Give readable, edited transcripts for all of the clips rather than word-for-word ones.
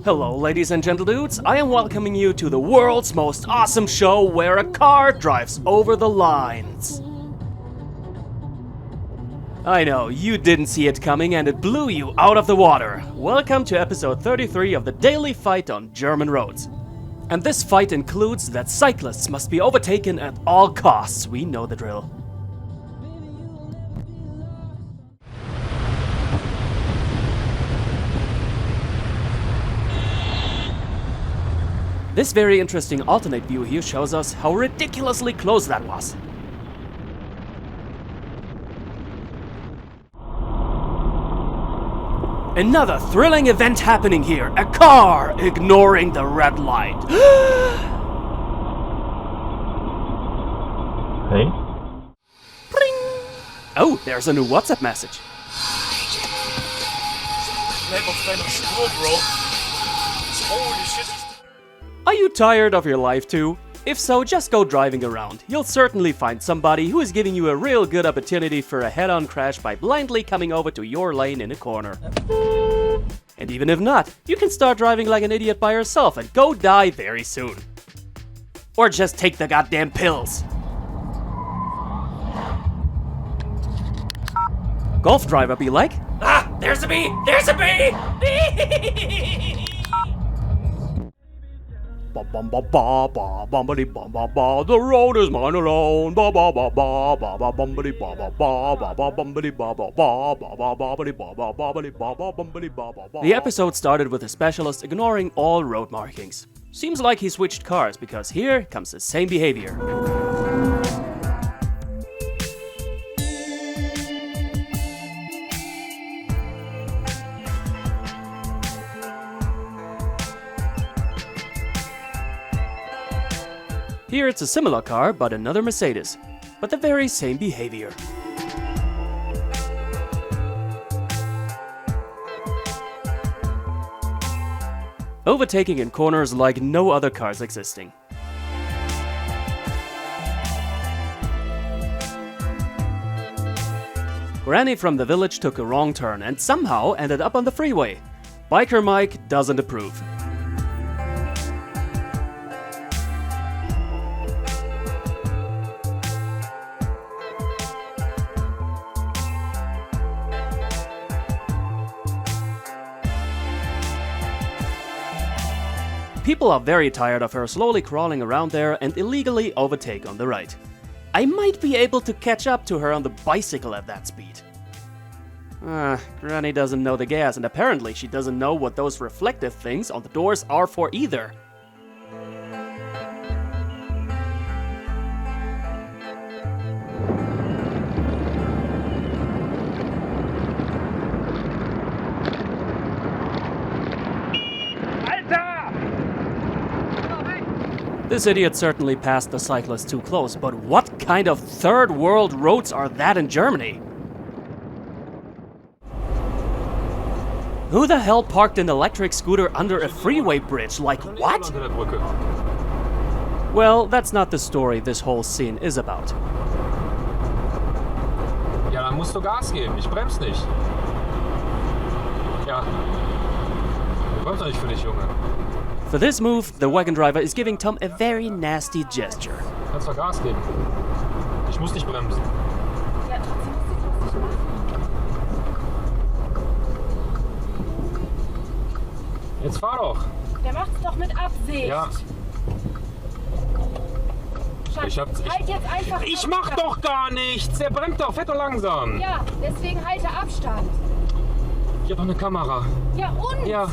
Hello ladies and gentle dudes, I am welcoming you to the world's most awesome show where a car drives over the lines. I know, you didn't see it coming and it blew you out of the water. Welcome to episode 33 of the daily fight on German roads. And this fight includes that cyclists must be overtaken at all costs, we know the drill. This very interesting alternate view here shows us how ridiculously close that was. Another thrilling event happening here, a car ignoring the red light. Hey? Pring. Oh, there's a new WhatsApp message. Holy shit. Are you tired of your life too? If so, just go driving around. You'll certainly find somebody who is giving you a real good opportunity for a head-on crash by blindly coming over to your lane in a corner. And even if not, you can start driving like an idiot by yourself and go die very soon. Or just take the goddamn pills. Golf driver be like, Ah, there's a bee! There's a bee! Bee! ba bum ba ba ba bumpity ba ba ba, the road is mine alone. Ba ba ba ba ba ba bumpity ba ba ba ba ba bumpity ba ba ba ba ba bumpity ba ba bumpity ba ba bumpity ba ba ba. The episode started with a specialist ignoring all road markings. Seems like he switched cars because here comes the same behavior. Here it's a similar car, but another Mercedes. But the very same behavior. Overtaking in corners like no other cars existing. Granny from the village took a wrong turn and somehow ended up on the freeway. Biker Mike doesn't approve. People are very tired of her slowly crawling around there and illegally overtake on the right. I might be able to catch up to her on the bicycle at that speed. Granny doesn't know the gas, and apparently she doesn't know what those reflective things on the doors are for either. This idiot certainly passed the cyclist too close, but what kind of third world roads are that in Germany? Who the hell parked an electric scooter under a freeway bridge? Like what? Well, that's not the story this whole scene is about. Ja, dann musst du Gas geben. Ich bremse nicht. Ja. Ich bremse doch nicht für dich, Junge. For this move, the wagon driver is giving Tom a very nasty gesture. Du kannst doch Gas geben. Ich muss nicht bremsen. Ja, trotzdem muss ich das nicht machen. Jetzt fahr doch. Der macht's doch mit Absicht. Ja. Schatz, halt jetzt einfach Ich Abstand. mach doch gar nichts. Der bremst doch. Fährt doch langsam. Ja, deswegen halte Abstand. Ich hab doch eine Kamera. Ja, und? Ja.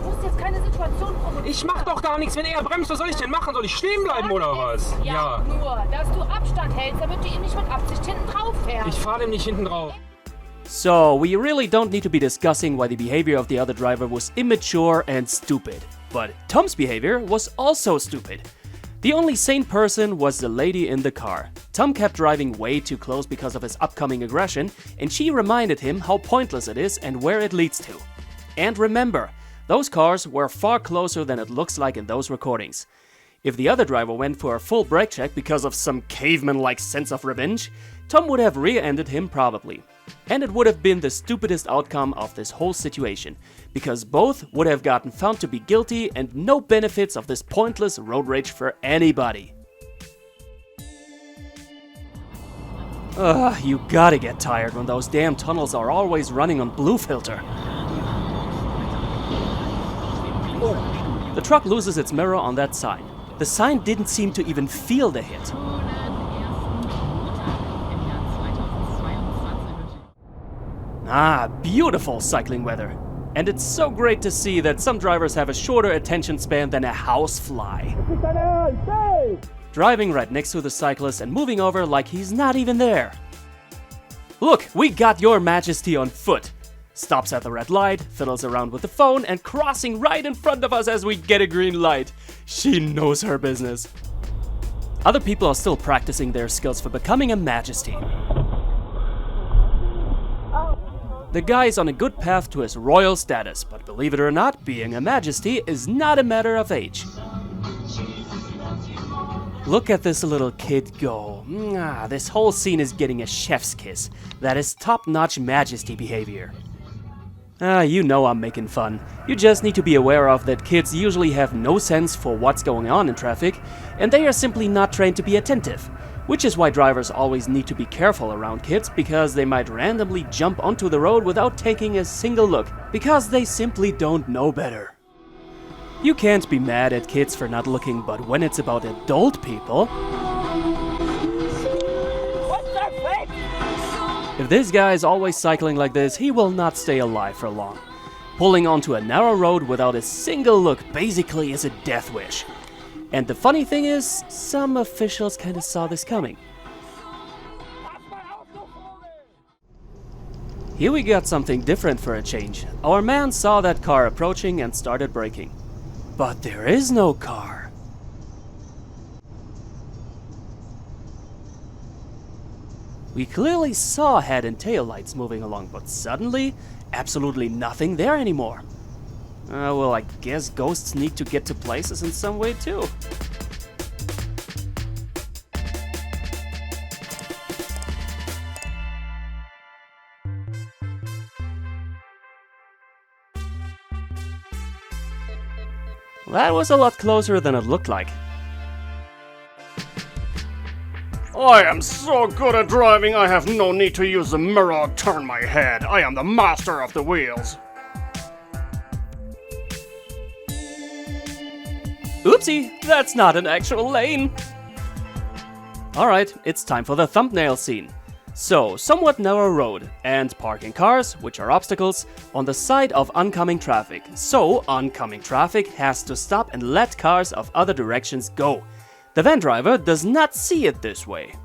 Du musst jetzt keine Situation provozieren. Ich mach doch gar nichts. Wenn er bremst, was soll ich denn machen? Soll ich stehen bleiben oder was? Ja, nur, dass du Abstand hältst, damit du ihm nicht mit Absicht hinten drauf fährst. Ich fahr dem nicht hinten drauf. So, we really don't need to be discussing why the behavior of the other driver was immature and stupid. But Tom's behavior was also stupid. The only sane person was the lady in the car. Tom kept driving way too close because of his upcoming aggression, and she reminded him how pointless it is and where it leads to. And remember, those cars were far closer than it looks like in those recordings. If the other driver went for a full brake check because of some caveman-like sense of revenge, Tom would have rear-ended him probably. And it would have been the stupidest outcome of this whole situation, because both would have gotten found to be guilty and no benefits of this pointless road rage for anybody. Ugh, you gotta get tired when those damn tunnels are always running on blue filter. The truck loses its mirror on that sign. The sign didn't seem to even feel the hit. Ah, beautiful cycling weather. And it's so great to see that some drivers have a shorter attention span than a housefly. Driving right next to the cyclist and moving over like he's not even there. Look, we got your majesty on foot. Stops at the red light, fiddles around with the phone, and crossing right in front of us as we get a green light. She knows her business. Other people are still practicing their skills for becoming a majesty. The guy is on a good path to his royal status, but believe it or not, being a majesty is not a matter of age. Look at this little kid go. This whole scene is getting a chef's kiss. That is top-notch majesty behavior. You know I'm making fun. You just need to be aware of that kids usually have no sense for what's going on in traffic, and they are simply not trained to be attentive. Which is why drivers always need to be careful around kids, because they might randomly jump onto the road without taking a single look, because they simply don't know better. You can't be mad at kids for not looking, but when it's about adult people... If this guy is always cycling like this, he will not stay alive for long. Pulling onto a narrow road without a single look basically is a death wish. And the funny thing is, some officials kinda saw this coming. Here we got something different for a change. Our man saw that car approaching and started braking. But there is no car. We clearly saw head and tail lights moving along, but suddenly, absolutely nothing there anymore. Well, I guess ghosts need to get to places in some way too. That was a lot closer than it looked like. I am so good at driving, I have no need to use the mirror to turn my head. I am the master of the wheels. Oopsie, that's not an actual lane. Alright, it's time for the thumbnail scene. So, somewhat narrow road, and parking cars, which are obstacles, on the side of oncoming traffic. So, oncoming traffic has to stop and let cars of other directions go. The van driver does not see it this way.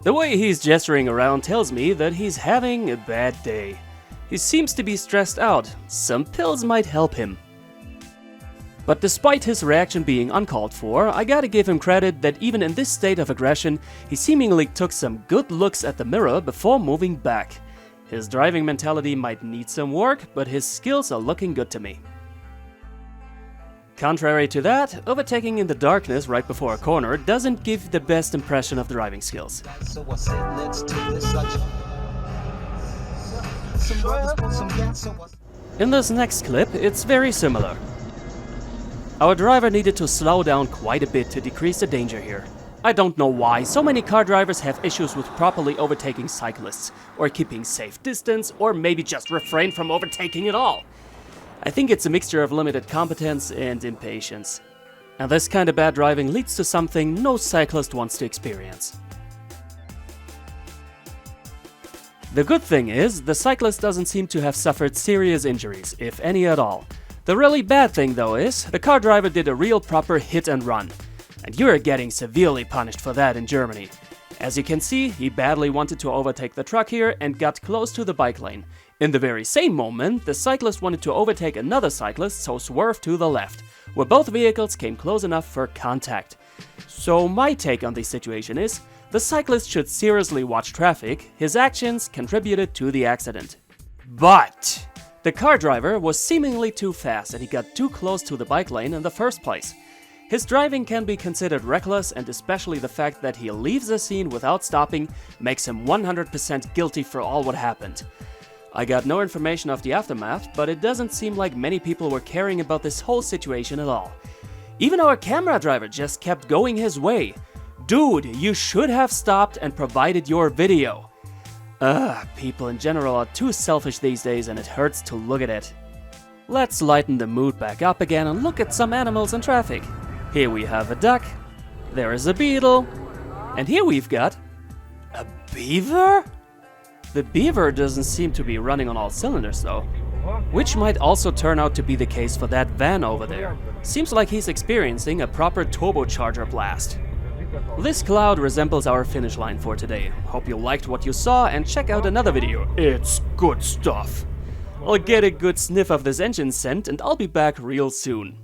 The way he's gesturing around tells me that he's having a bad day. He seems to be stressed out. Some pills might help him. But despite his reaction being uncalled for, I gotta give him credit that even in this state of aggression, he seemingly took some good looks at the mirror before moving back. His driving mentality might need some work, but his skills are looking good to me. Contrary to that, overtaking in the darkness right before a corner doesn't give the best impression of driving skills. In this next clip, it's very similar. Our driver needed to slow down quite a bit to decrease the danger here. I don't know why so many car drivers have issues with properly overtaking cyclists, or keeping safe distance, or maybe just refrain from overtaking at all. I think it's a mixture of limited competence and impatience. And this kind of bad driving leads to something no cyclist wants to experience. The good thing is, the cyclist doesn't seem to have suffered serious injuries, if any at all. The really bad thing though is, the car driver did a real proper hit and run. And you're getting severely punished for that in Germany. As you can see, he badly wanted to overtake the truck here and got close to the bike lane. In the very same moment, the cyclist wanted to overtake another cyclist, so swerved to the left, where both vehicles came close enough for contact. So my take on the situation is, the cyclist should seriously watch traffic. His actions contributed to the accident. But the car driver was seemingly too fast and he got too close to the bike lane in the first place. His driving can be considered reckless, and especially the fact that he leaves the scene without stopping makes him 100% guilty for all what happened. I got no information of the aftermath, but it doesn't seem like many people were caring about this whole situation at all. Even our camera driver just kept going his way. Dude, you should have stopped and provided your video. People in general are too selfish these days, and it hurts to look at it. Let's lighten the mood back up again and look at some animals in traffic. Here we have a duck, there is a beetle, and here we've got a beaver? The beaver doesn't seem to be running on all cylinders though, which might also turn out to be the case for that van over there. Seems like he's experiencing a proper turbocharger blast. This cloud resembles our finish line for today. Hope you liked what you saw and check out another video. It's good stuff. I'll get a good sniff of this engine scent and I'll be back real soon.